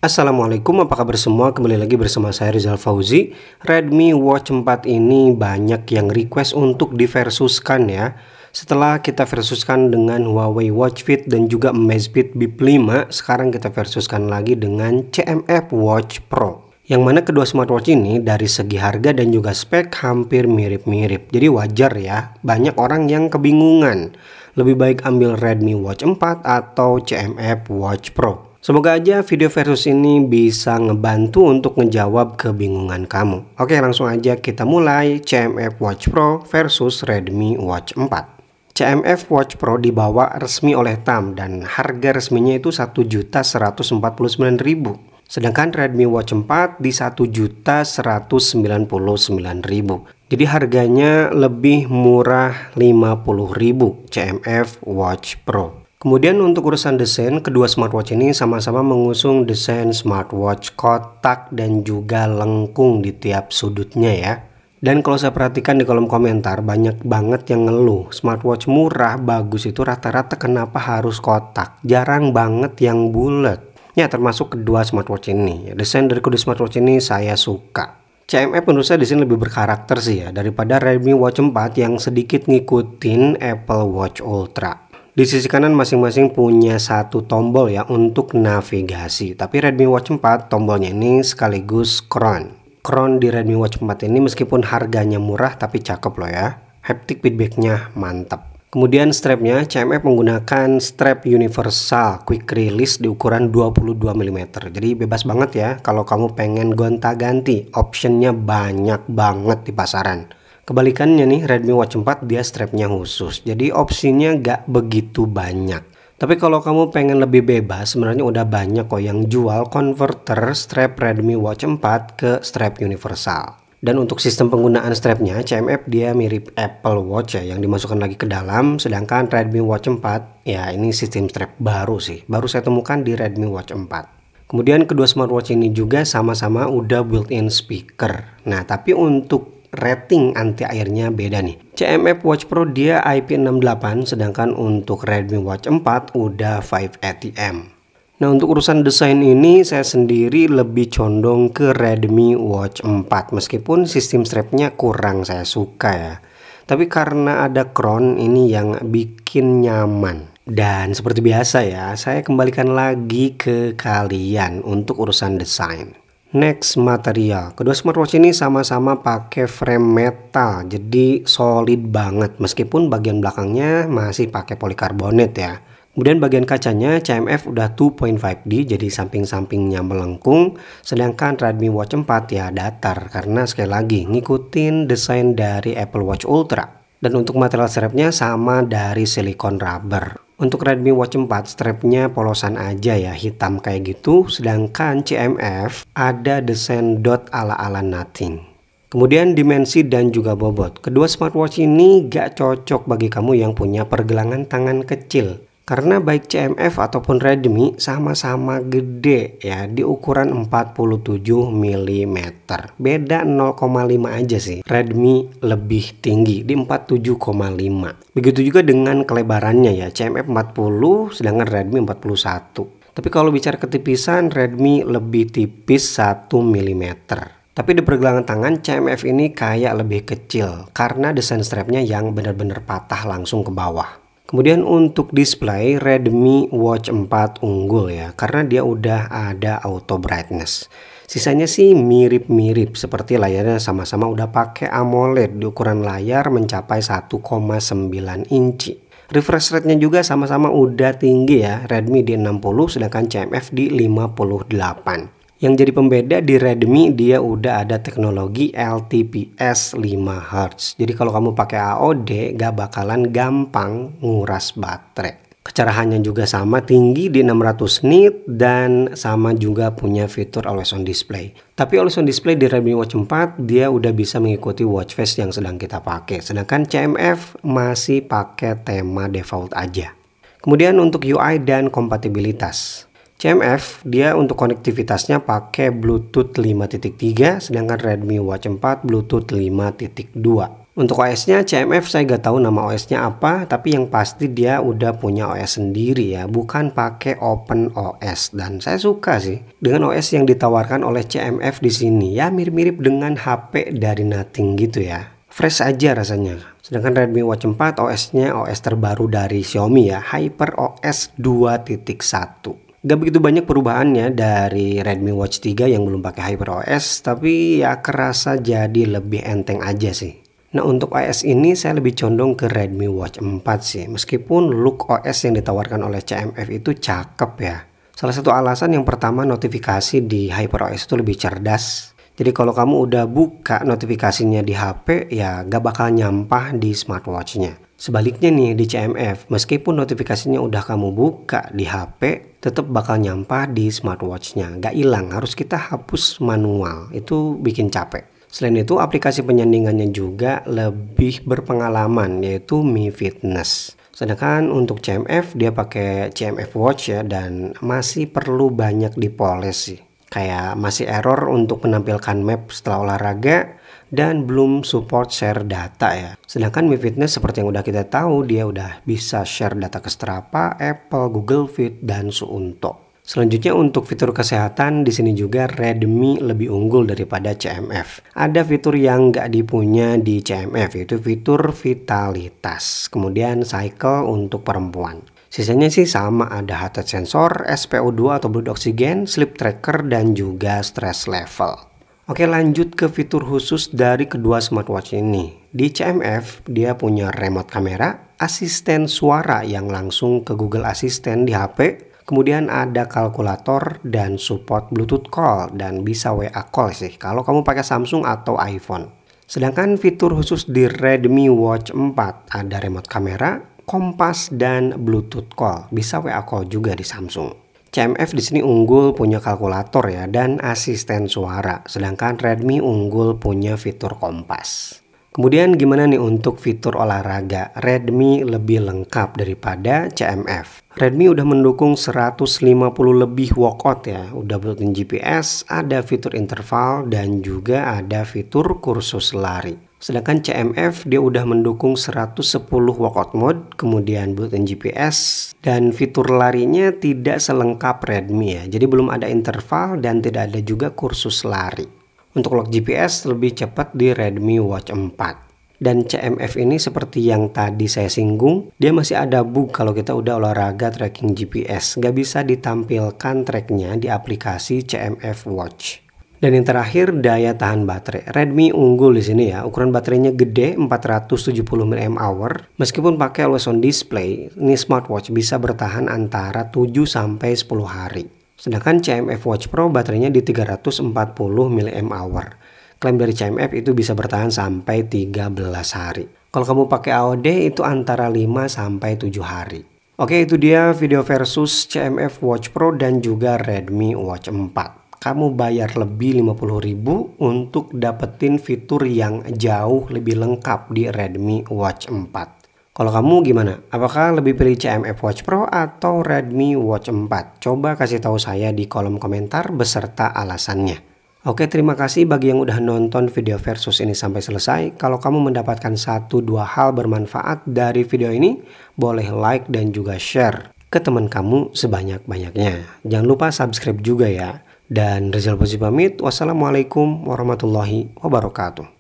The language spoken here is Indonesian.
Assalamualaikum, apa kabar semua? Kembali lagi bersama saya Rizal Fauzi. Redmi Watch 4 ini banyak yang request untuk diversuskan ya. Setelah kita versuskan dengan Huawei Watch Fit dan juga Amazfit Bip 5, sekarang kita versuskan lagi dengan CMF Watch Pro. Yang mana kedua smartwatch ini dari segi harga dan juga spek hampir mirip-mirip. Jadi wajar ya, banyak orang yang kebingungan. Lebih baik ambil Redmi Watch 4 atau CMF Watch Pro. Semoga aja video versus ini bisa ngebantu untuk ngejawab kebingungan kamu. Oke, langsung aja kita mulai CMF Watch Pro versus Redmi Watch 4. CMF Watch Pro dibawa resmi oleh TAM dan harga resminya itu 1.149.000. Sedangkan Redmi Watch 4 di 1.199.000. Jadi harganya lebih murah 50.000 CMF Watch Pro. Kemudian untuk urusan desain, kedua smartwatch ini sama-sama mengusung desain smartwatch kotak dan juga lengkung di tiap sudutnya ya. Dan kalau saya perhatikan di kolom komentar, banyak banget yang ngeluh smartwatch murah bagus itu rata-rata kenapa harus kotak, jarang banget yang bulat. Ya, termasuk kedua smartwatch ini. Desain dari kedua smartwatch ini saya suka. CMF menurut saya di sini lebih berkarakter sih ya daripada Redmi Watch 4 yang sedikit ngikutin Apple Watch Ultra. Di sisi kanan masing-masing punya satu tombol ya untuk navigasi. Tapi Redmi Watch 4 tombolnya ini sekaligus crown. Crown di Redmi Watch 4 ini meskipun harganya murah tapi cakep loh ya. Haptic feedbacknya mantap. Kemudian strapnya, CMF menggunakan strap universal quick release di ukuran 22 mm. Jadi bebas banget ya kalau kamu pengen gonta-ganti. Optionnya banyak banget di pasaran. Kebalikannya nih, Redmi Watch 4 dia strapnya khusus, jadi opsinya gak begitu banyak. Tapi kalau kamu pengen lebih bebas, sebenarnya udah banyak kok yang jual converter strap Redmi Watch 4 ke strap universal. Dan untuk sistem penggunaan strapnya, CMF dia mirip Apple Watch ya, yang dimasukkan lagi ke dalam. Sedangkan Redmi Watch 4, ya ini sistem strap baru sih, baru saya temukan di Redmi Watch 4. Kemudian kedua smartwatch ini juga sama-sama udah built-in speaker. Nah tapi untuk rating anti airnya beda nih. CMF Watch Pro dia IP68, sedangkan untuk Redmi Watch 4 udah 5 ATM. Nah untuk urusan desain ini saya sendiri lebih condong ke Redmi Watch 4 meskipun sistem strapnya kurang saya suka ya. Tapi karena ada crown ini yang bikin nyaman. Dan seperti biasa ya, saya kembalikan lagi ke kalian untuk urusan desain. Next, material. Kedua smartwatch ini sama-sama pakai frame metal, jadi solid banget meskipun bagian belakangnya masih pakai polikarbonat ya. Kemudian bagian kacanya CMF udah 2.5D, jadi samping-sampingnya melengkung, sedangkan Redmi Watch 4 ya datar karena sekali lagi ngikutin desain dari Apple Watch Ultra. Dan untuk material strapnya sama dari silikon rubber. Untuk Redmi Watch 4 strapnya polosan aja ya, hitam kayak gitu, sedangkan CMF ada desain dot ala-ala nothing. Kemudian dimensi dan juga bobot. Kedua smartwatch ini gak cocok bagi kamu yang punya pergelangan tangan kecil. Karena baik CMF ataupun Redmi sama-sama gede ya, di ukuran 47 mm. Beda 0,5 aja sih. Redmi lebih tinggi di 47,5. Begitu juga dengan kelebarannya ya, CMF 40 sedangkan Redmi 41. Tapi kalau bicara ketipisan, Redmi lebih tipis 1 mm. Tapi di pergelangan tangan CMF ini kayak lebih kecil karena desain strapnya yang benar-benar patah langsung ke bawah. Kemudian untuk display Redmi Watch 4 unggul ya karena dia udah ada auto brightness. Sisanya sih mirip-mirip seperti layarnya sama-sama udah pakai AMOLED di ukuran layar mencapai 1,9 inci. Refresh rate-nya juga sama-sama udah tinggi ya, Redmi di 60 sedangkan CMF di 58. Yang jadi pembeda di Redmi dia udah ada teknologi LTPS 5Hz. Jadi kalau kamu pakai AOD gak bakalan gampang nguras baterai. Kecerahannya juga sama tinggi di 600 nit dan sama juga punya fitur always on display. Tapi always on display di Redmi Watch 4 dia udah bisa mengikuti watch face yang sedang kita pakai. Sedangkan CMF masih pakai tema default aja. Kemudian untuk UI dan kompatibilitas. CMF dia untuk konektivitasnya pakai Bluetooth 5.3 sedangkan Redmi Watch 4 Bluetooth 5.2. Untuk OS-nya CMF saya gak tahu nama OS-nya apa, tapi yang pasti dia udah punya OS sendiri ya, bukan pakai Open OS. Dan saya suka sih dengan OS yang ditawarkan oleh CMF di sini. Ya mirip-mirip dengan HP dari Nothing gitu ya. Fresh aja rasanya. Sedangkan Redmi Watch 4 OS-nya OS terbaru dari Xiaomi ya, HyperOS 2.1. Gak begitu banyak perubahannya dari Redmi Watch 3 yang belum pakai HyperOS, tapi ya kerasa jadi lebih enteng aja sih. Nah untuk OS ini saya lebih condong ke Redmi Watch 4 sih, meskipun look OS yang ditawarkan oleh CMF itu cakep ya. Salah satu alasan yang pertama, notifikasi di HyperOS itu lebih cerdas. Jadi kalau kamu udah buka notifikasinya di HP ya gak bakal nyampah di smartwatchnya. Sebaliknya nih di CMF, meskipun notifikasinya udah kamu buka di HP, tetap bakal nyampah di smartwatchnya. Gak hilang, harus kita hapus manual, itu bikin capek. Selain itu aplikasi penyandingannya juga lebih berpengalaman, yaitu Mi Fitness. Sedangkan untuk CMF dia pakai CMF Watch ya, dan masih perlu banyak dipoles sih. Kayak masih error untuk menampilkan map setelah olahraga dan belum support share data ya. Sedangkan Mi Fitness seperti yang udah kita tahu, dia udah bisa share data ke Strava, Apple, Google Fit, dan Suunto. Selanjutnya untuk fitur kesehatan di sini juga Redmi lebih unggul daripada CMF. Ada fitur yang nggak dipunya di CMF, yaitu fitur vitalitas. Kemudian cycle untuk perempuan. Sisanya sih sama, ada heart rate sensor, SpO2 atau blood oxygen, sleep tracker, dan juga stress level. Oke, lanjut ke fitur khusus dari kedua smartwatch ini. Di CMF dia punya remote kamera, asisten suara yang langsung ke Google Assistant di HP. Kemudian ada kalkulator dan support Bluetooth call dan bisa WA call sih kalau kamu pakai Samsung atau iPhone. Sedangkan fitur khusus di Redmi Watch 4 ada remote kamera, kompas, dan Bluetooth call. Bisa WA call juga di Samsung. CMF di sini unggul punya kalkulator ya dan asisten suara. Sedangkan Redmi unggul punya fitur kompas. Kemudian gimana nih untuk fitur olahraga? Redmi lebih lengkap daripada CMF. Redmi udah mendukung 150 lebih workout ya, udah built-in GPS, ada fitur interval, dan juga ada fitur kursus lari. Sedangkan CMF dia udah mendukung 110 workout mode, kemudian built-in GPS, dan fitur larinya tidak selengkap Redmi ya. Jadi belum ada interval dan tidak ada juga kursus lari. Untuk lock GPS lebih cepat di Redmi Watch 4. Dan CMF ini seperti yang tadi saya singgung, dia masih ada bug kalau kita udah olahraga tracking GPS. Nggak bisa ditampilkan tracknya di aplikasi CMF Watch. Dan yang terakhir, daya tahan baterai. Redmi unggul di sini ya. Ukuran baterainya gede, 470 mAh. Meskipun pakai always on display, ini smartwatch bisa bertahan antara 7 sampai 10 hari. Sedangkan CMF Watch Pro baterainya di 340 mAh. Klaim dari CMF itu bisa bertahan sampai 13 hari. Kalau kamu pakai AOD itu antara 5 sampai 7 hari. Oke, itu dia video versus CMF Watch Pro dan juga Redmi Watch 4. Kamu bayar lebih 50.000 untuk dapetin fitur yang jauh lebih lengkap di Redmi Watch 4. Kalau kamu gimana? Apakah lebih pilih CMF Watch Pro atau Redmi Watch 4? Coba kasih tahu saya di kolom komentar beserta alasannya. Oke, terima kasih bagi yang udah nonton video versus ini sampai selesai. Kalau kamu mendapatkan 1-2 hal bermanfaat dari video ini, boleh like dan juga share ke teman kamu sebanyak-banyaknya. Jangan lupa subscribe juga ya. Dan Rizal Fauzi pamit. Wassalamualaikum warahmatullahi wabarakatuh.